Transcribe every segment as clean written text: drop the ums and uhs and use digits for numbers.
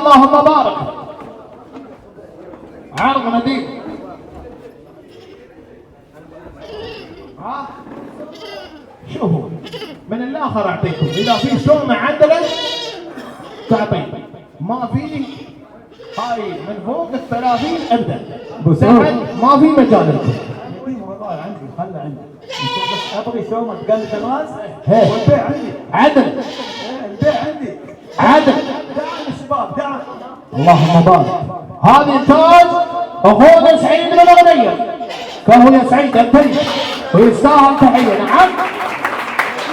اللهم بارك. عرض نديم. شوفوا من الاخر اعطيكم، اذا في سومه عدله تعطي، ما في هاي من فوق ال30 ابدا، تحت ما في مجال لكم. والله عندي خله عندي بس ابغي سومه تقلد الراس والبيع عندي عدل. البيع عندي عدل. دعم الشباب دعم. اللهم بارك. هذه انتاج اخونا سعيد بن الغنية، فهو يا سعيد انتج ويستاهل تحيه. نعم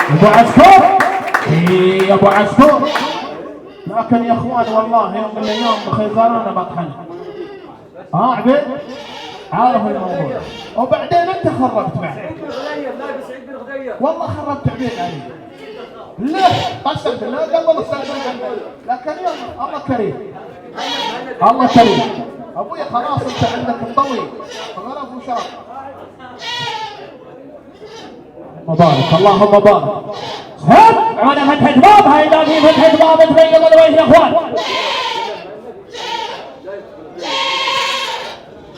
ابو عسكر. يا ابو عسكر، لكن يا اخوان والله يوم من الايام بخيزرانه بطحنه. عبد عارف الموضوع، وبعدين انت خربت معي والله، خربت عبيد علي. لا قسم بالله قبل استاذن، لكن يلا الله كريم، الله كريم. ابوي خلاص انت عندك مطوي غرف وشرف. مبارك اللهم بارك. هب على فتحة باب، هاي لا في فتحة باب تبيض الوجه يا اخوان.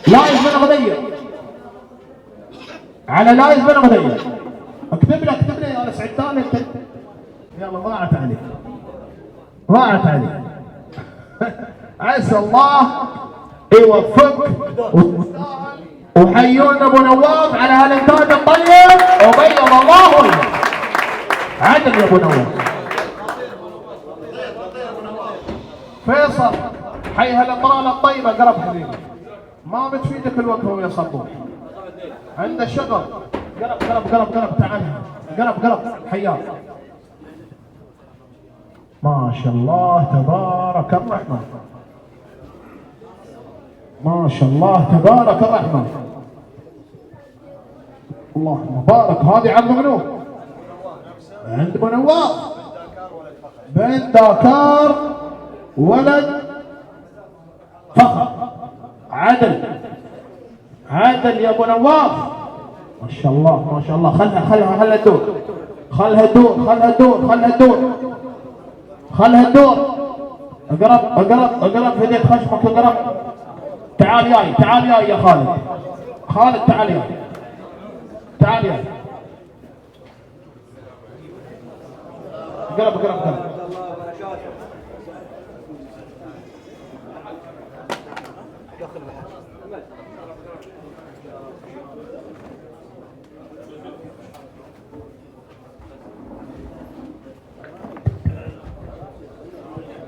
لايف بن غدير، على لايف بن غدير. اكتب لي يا سعدان انت. يلا ضاعت عليك، ضاعت عليك. عسى الله يوفقك وحيونا ابو نواف على هالانتاج الطيب وبيض الله وجهك. عدل يا ابو نواف. فيصل حي هالاطرال الطيبه قرب حبيبي، ما بتفيدك الوقفه يا صبور، عنده شغل. قرب تعال، قرب حياك. ما شاء الله تبارك الرحمن، ما شاء الله تبارك الرحمن. اللهم بارك. هذه عرض منو؟ عند ابو نواف بنت داكار ولد فخر. عدل يا ابو نواف. ما شاء الله ما شاء الله. خلها تدور. اقرب في يدك خشمك، اقرب. تعال ياي يا خالد تعال ياي. قرب.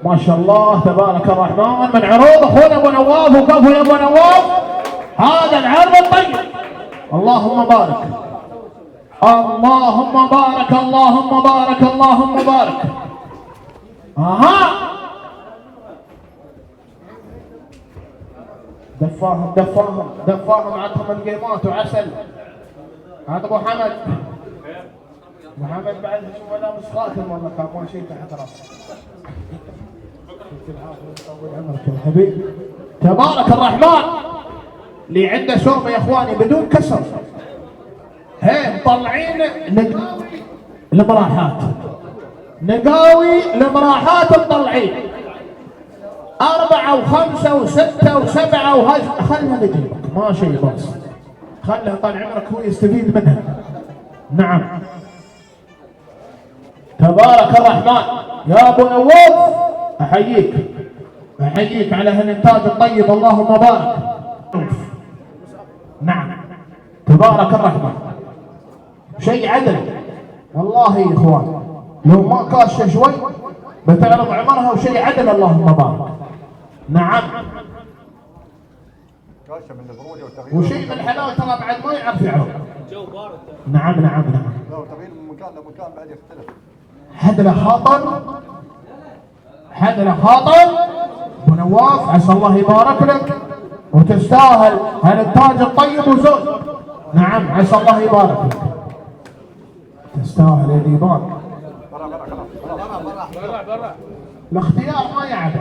ما شاء الله تبارك الرحمن. من عروض اخونا ابو نواف، وكفو يا ابو نواف هذا العرض الطيب. اللهم بارك. اها دفاهم عندهم القيمات وعسل. هذا ابو حمد بعد شو ولا مش قاتل والله، كان ما شيء تحت راسه. طول عمرك يا حبيبي. تبارك الرحمن. اللي عنده شومه يا اخواني بدون كسر، هي مطلعين نقاوي المراحات مطلعين 4 و5 و6 و7 خلها نجيبك ما شيء بس، خلها طال عمرك هو يستفيد منها. نعم تبارك الرحمن. يا ابو نواف احييك على هالانتاج الطيب. اللهم بارك. نعم تبارك الرحمن. شيء عدل والله يا اخوان، لو ما كاشه شوي بتعرض عمرها وشيء عدل. اللهم بارك. نعم وشيء من الحلال ترى بعد ما يعرف يعرض. نعم لو تغيير من مكان لمكان بعد يختلف. حدنا خاطر ابو نواف، عسى الله يبارك لك وتستاهل هالانتاج الطيب وزود. نعم عسى الله يبارك لك، تستاهل يا ديبان. برا الاختيار ما يعرف.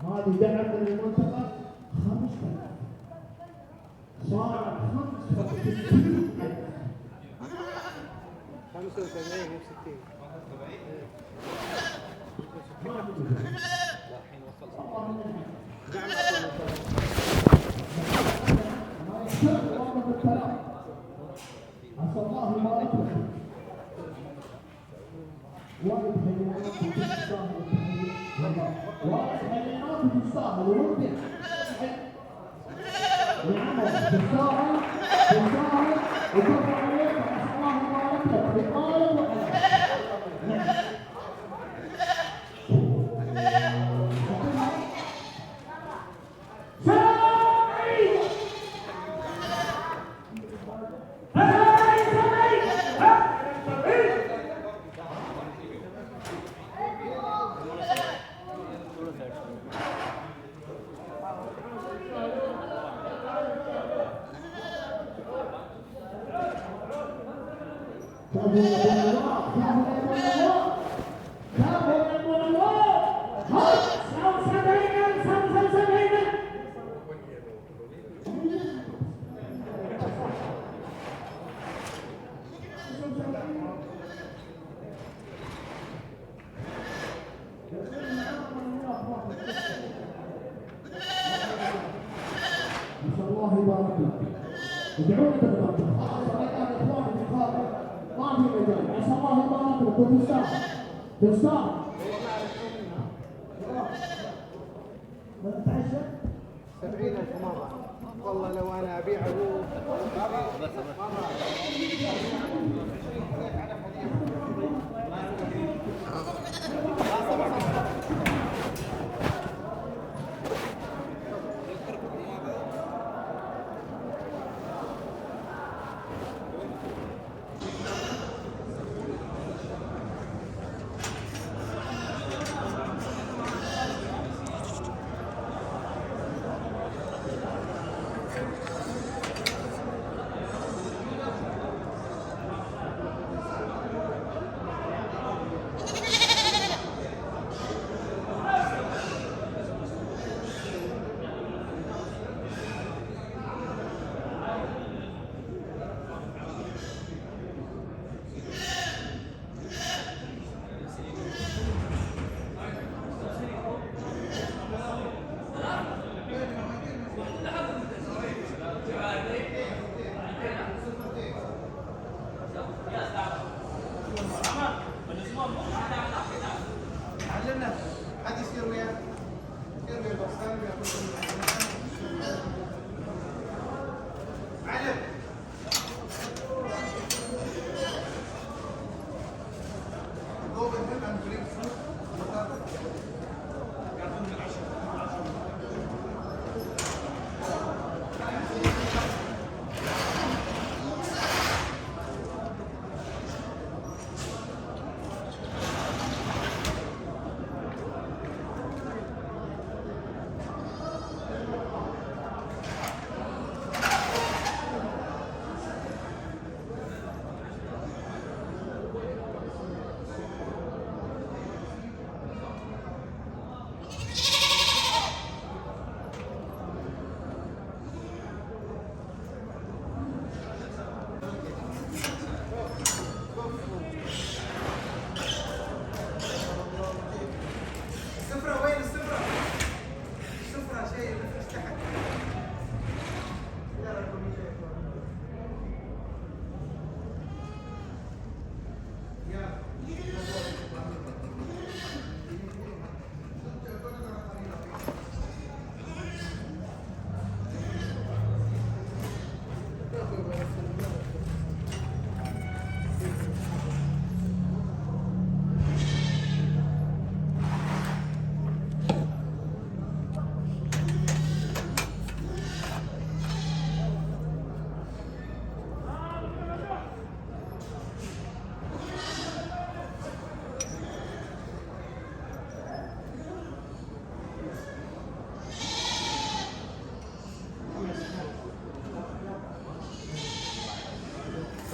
هذه دعم من المنطقة 5000 صارت 65,000 75 و 60 الحين وصل عسى الله يبارك لكم وايد حيوانات تستاهل التحية وايد حيوانات تستاهل وربع نعم تستاهل وترفع عليك عسى الله يبارك لك بقال وعلى الله يبارك لك ادعوني بالبركه صديقات اخواني في الخارج ما في مجال عسى الله يبارك لك وتستاهل نتعشى 70,000 مرة والله لو أنا أبيعه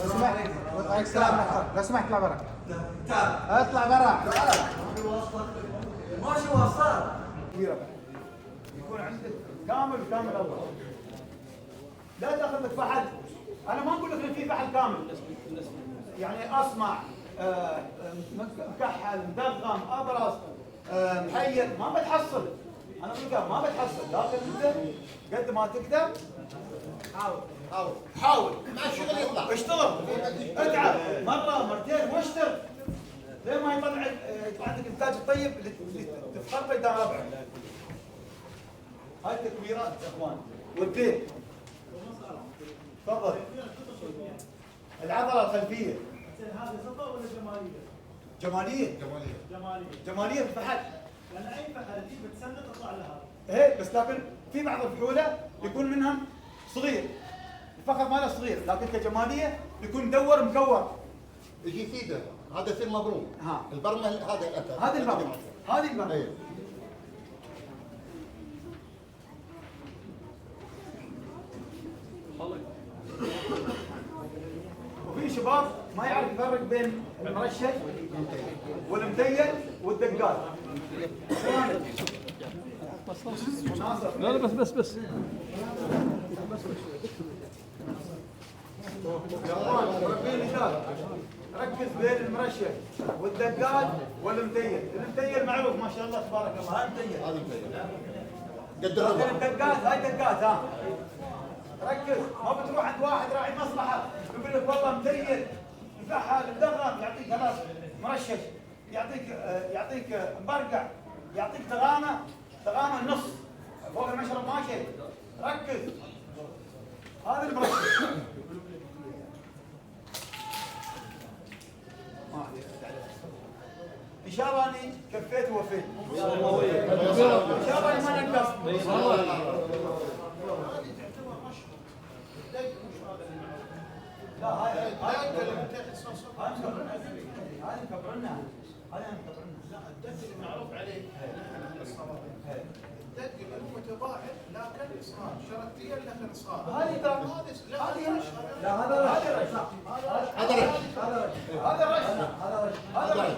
لو سمحت وعليك السلام لو سمحت اطلع برا اطلع برا ماشي وصل يكون عندك كامل اول لا تاخذ لك فحل. انا ما اقول لك ان في فحل كامل، يعني اصمع مكحل مدغم ابرص محير ما بتحصل. انا اقول لك ما بتحصل، لكن انت قد ما تقدر حاول مع الشغل يطلع. اشتغل اتعب مره مرتين واشتغل لين ما يطلع عندك الانتاج الطيب اللي تفخر به قدام ربعك. هاي التكبيرات يا اخوان والبيت. تفضل. العضله الخلفيه. هذه صفة ولا جمالية؟ جماليه. جمالية. جماليه في الفحل. لأن أي فحل تجيب تسند تطلع لها. ايه بس لكن في بعض الفحوله يكون منهم صغير. الفخذ ماله صغير لكن كجماليه يكون مدور مكور. يجي يفيده. هذا يصير مبروم. ها. البرمه هذا الأثر. هذه البرمه. هذه البرمه. ايوه. وفي شباب ما يعرف يفرق بين المرشش والمديل والدقال. لا لا بس يا اخوان مربين مثال ركز بين المرشش والدقال والمديل. المديل معروف ما شاء الله تبارك الله، هذا المديل. هذا الفيل. قد لكن الرضا. الدقات هاي دقات ها. ركز ما بتروح عند واحد راعي مصلحه يقول لك والله مديل مفحل مدغم يعطيك خلاص مرشش، يعطيك مبرقع، يعطيك تغامه النص فوق المشرب ماشي. ركز هذا المرشش. ان شاء الله اني كفيت ووفيت. ان شاء الله اني ما نقصت. لا هاي مكبرنا. لا الدجل معروف عليه الدجل هو متضاعف لكن اصغار شركتيه لكن اصغار. هذه ترى هذه لا هذا رش. هذا رش. هذا رش. هذا رش.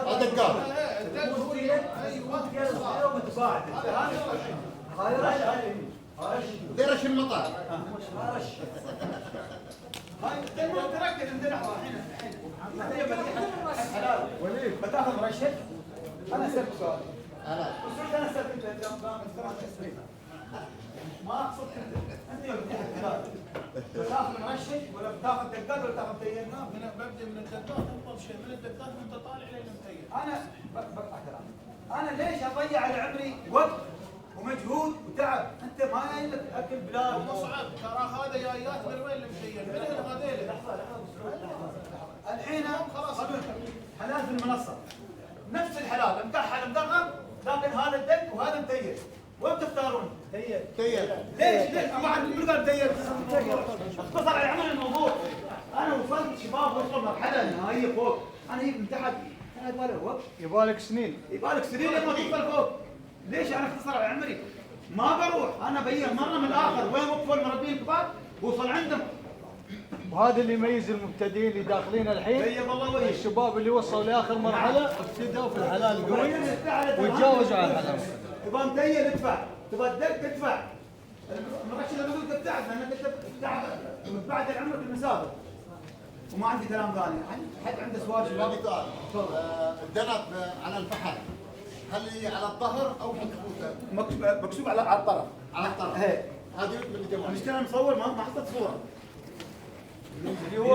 هذا دقال. الدجل هو ايوه متباعد. هذا رش. زي رش المطار. هاي تركز عندنا الحين حلال وليد بتاخذ مرشد. انا اسالك سؤال. انا اسالك انت ما اقصد انت يوم تفتح حلال بتاخذ مرشد ولا بتاخذ دقات ولا بتاخذ متين؟ من ببدا من الدقات افضل شيء من الدقات وانت طالع الى المتين. انا بقطع كلام. انا ليش اضيع على عمري وقت ومجهود وتعب؟ انت ما جاي لك اكل بلاد مصعب ترى هذا جايات من وين المتين؟ من هذيل. الحين خلاص حلال في المنصه نفس الحلال مكحل مدغم لكن هذا الدق وهذا متيل. وين تختارون؟ تيل. ليش واحد من قال متيل اختصر على عمل الموضوع. انا وصلت شباب وصلوا مرحله نهائيه فوق. انا هيك من تحت انا يبغى له وقت يبالك سنين. يبغى لك سنين لما توصل فوق. ليش انا اختصر على عمري؟ ما بروح انا بين مره من الاخر وين وقفوا المربين الكبار بوصل عندهم. وهذا اللي يميز المبتدئين اللي داخلين الحين. بين والله وجهي. الشباب اللي وصلوا لاخر مرحله ابتدوا في الحلال القوي وتجاوزوا على الحلال. تبغى متيل ادفع، تبغى الدق تدفع. المرشد اللي بقول لك تعب لانك انت تعب بعد العمر في المسافه. وما عندي كلام ثاني. حد عنده سؤال شباب؟ عندي سؤال. الدنق على الفحل هل هي على الظهر او حنكبوته؟ مكتوب على الطرف. على الطرف. ايه هذه من الجمال. المشكله مصور ما حطيت صوره. اللي هو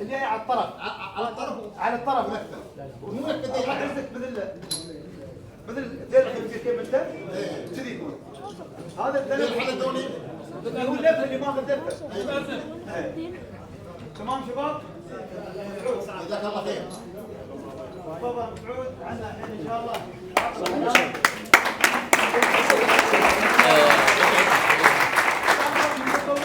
اللي هي على الطرف. على الطرف. على الطرف. مو نكبه قصدك مثل ذيل كيف انت؟ كذي يكون. هذا الحلقه دولي. اللي هو اللفه اللي ماخذ لفه. تمام شباب؟ جزاك الله خير. تفضل مسعود عندنا الحين ان شاء الله